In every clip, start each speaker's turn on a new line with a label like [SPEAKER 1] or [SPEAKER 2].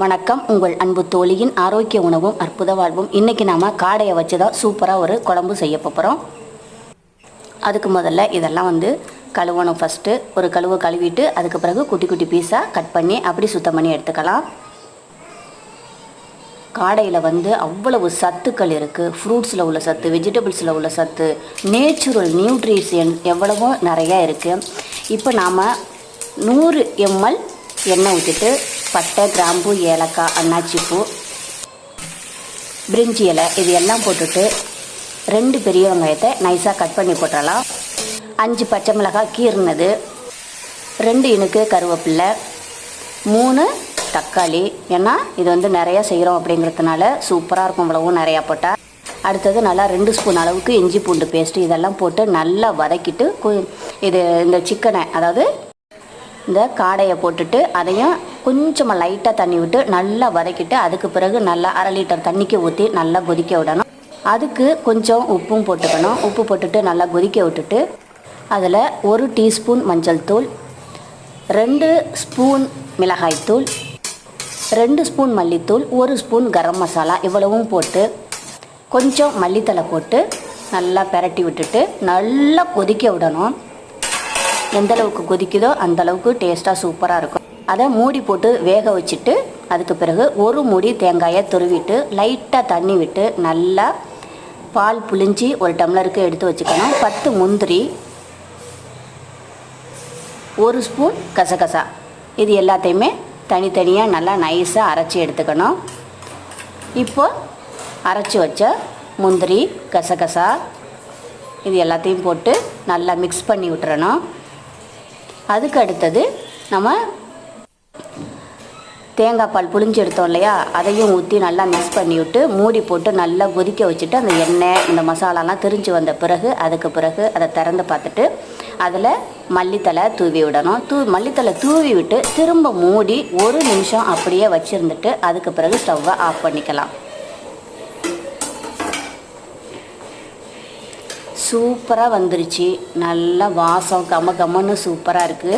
[SPEAKER 1] வணக்கம். உங்கள் அன்பு தோழியின் ஆரோக்கிய உணவும் அற்புத வாழ்வும். இன்றைக்கி நாம் காடையை வச்சு தான் சூப்பராக ஒரு குழம்பு செய்ய போகிறோம். அதுக்கு முதல்ல இதெல்லாம் கழுவணும். ஃபஸ்ட்டு ஒரு கழுவிட்டு அதுக்கு பிறகு குட்டி குட்டி பீஸாக கட் பண்ணி அப்படி சுத்தம் பண்ணி எடுத்துக்கலாம். காடையில் அவ்வளவு சத்துக்கள் இருக்குது. ஃப்ரூட்ஸில் உள்ள சத்து, வெஜிடபிள்ஸில் உள்ள சத்து, நேச்சுரல் நியூட்ரிஷன் எவ்வளவோ நிறையா இருக்குது. இப்போ நாம் 100 ml எண்ணெய் ஊற்றிட்டு பட்டை, கிராம்பு, ஏலக்காய், அன்னாச்சிப்பூ, பிரிஞ்சி இலை இது எல்லாம் போட்டுட்டு 2 பெரிய வெங்காயத்தை நைஸாக கட் பண்ணி போட்டுடலாம். 5 பச்சை மிளகாய் கீறினது, 2 இனுக்கு கருவேப்பில்லை, 3 தக்காளி. ஏன்னா இது நிறையா செய்கிறோம் அப்படிங்கிறதுனால சூப்பராக இருக்கும் இவ்வளவும் நிறையா போட்டால். அடுத்தது நல்லா 2 ஸ்பூன் அளவுக்கு இஞ்சி பூண்டு பேஸ்ட்டு இதெல்லாம் போட்டு நல்லா வதக்கிட்டு இந்த சிக்கனை, அதாவது இந்த காடையை போட்டுட்டு அதையும் கொஞ்சமாக லைட்டாக தண்ணி விட்டு நல்லா வதக்கிட்டு அதுக்கு பிறகு நல்லா 1/2 லிட்டர் தண்ணிக்கு ஊற்றி நல்லா கொதிக்க விடணும். அதுக்கு கொஞ்சம் உப்பும் போட்டுக்கணும். உப்பு போட்டுட்டு நல்லா கொதிக்க விட்டுட்டு அதில் 1 டீஸ்பூன் மஞ்சள் தூள், 2 ஸ்பூன் மிளகாய்த்தூள், 2 ஸ்பூன் மல்லித்தூள், 1 ஸ்பூன் கரம் மசாலா இவ்வளவும் போட்டு கொஞ்சம் மல்லித்தலை போட்டு நல்லா பெரட்டி விட்டுட்டு நல்லா கொதிக்க விடணும். எந்த அளவுக்கு கொதிக்குதோ அந்த அளவுக்கு டேஸ்ட்டாக சூப்பராக இருக்கும். அதை மூடி போட்டு வேக வச்சுட்டு அதுக்கு பிறகு 1 மூடி தேங்காயை துருவிட்டு லைட்டாக தண்ணி விட்டு நல்லா பால் புளிஞ்சி 1 டம்ளருக்கு எடுத்து வச்சுக்கணும். 10 முந்திரி, 1 ஸ்பூன் கசகசா இது எல்லாத்தையுமே தனித்தனியாக நல்லா நைஸாக அரைச்சி எடுத்துக்கணும். இப்போ அரைச்சி வச்ச முந்திரி, கசகசா இது எல்லாத்தையும் போட்டு நல்லா மிக்ஸ் பண்ணி விட்டுறணும். அதுக்கு அடுத்தது நம்ம தேங்காய் பால் புளிஞ்சு எடுத்தோம் இல்லையா, அதையும் ஊற்றி நல்லா மிக்ஸ் பண்ணி விட்டு மூடி போட்டு நல்லா கொதிக்க வச்சுட்டு அந்த எண்ணெய் இந்த மசாலாலாம் திரிஞ்சு வந்த பிறகு அதுக்கு பிறகு அதை திறந்து பார்த்துட்டு அதில் மல்லித்தலை தூவி விடணும். மல்லித்தலை தூவி விட்டு திரும்ப மூடி 1 நிமிஷம் அப்படியே வச்சுருந்துட்டு அதுக்கு பிறகு ஸ்டவ்வை ஆஃப் பண்ணிக்கலாம். சூப்பராக வந்துருச்சு. நல்லா வாசம் கமன்னு சூப்பராக இருக்குது.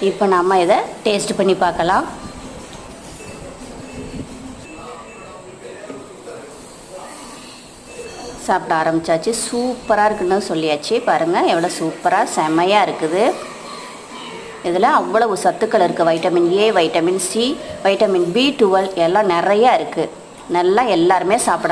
[SPEAKER 1] இப்போ நம்ம இதை டேஸ்ட் பண்ணி பார்க்கலாம். சாப்பிட ஆரம்பித்தாச்சு. சூப்பராக இருக்குன்னு சொல்லியாச்சு. பாருங்கள் எவ்வளோ சூப்பராக செமையாக இருக்குது. இதில் அவ்வளவு சத்துக்கள் இருக்குது. Vitamin A, vitamin C, vitamin B12 எல்லாம் நிறையா இருக்குது. நல்லா எல்லாருமே சாப்பிட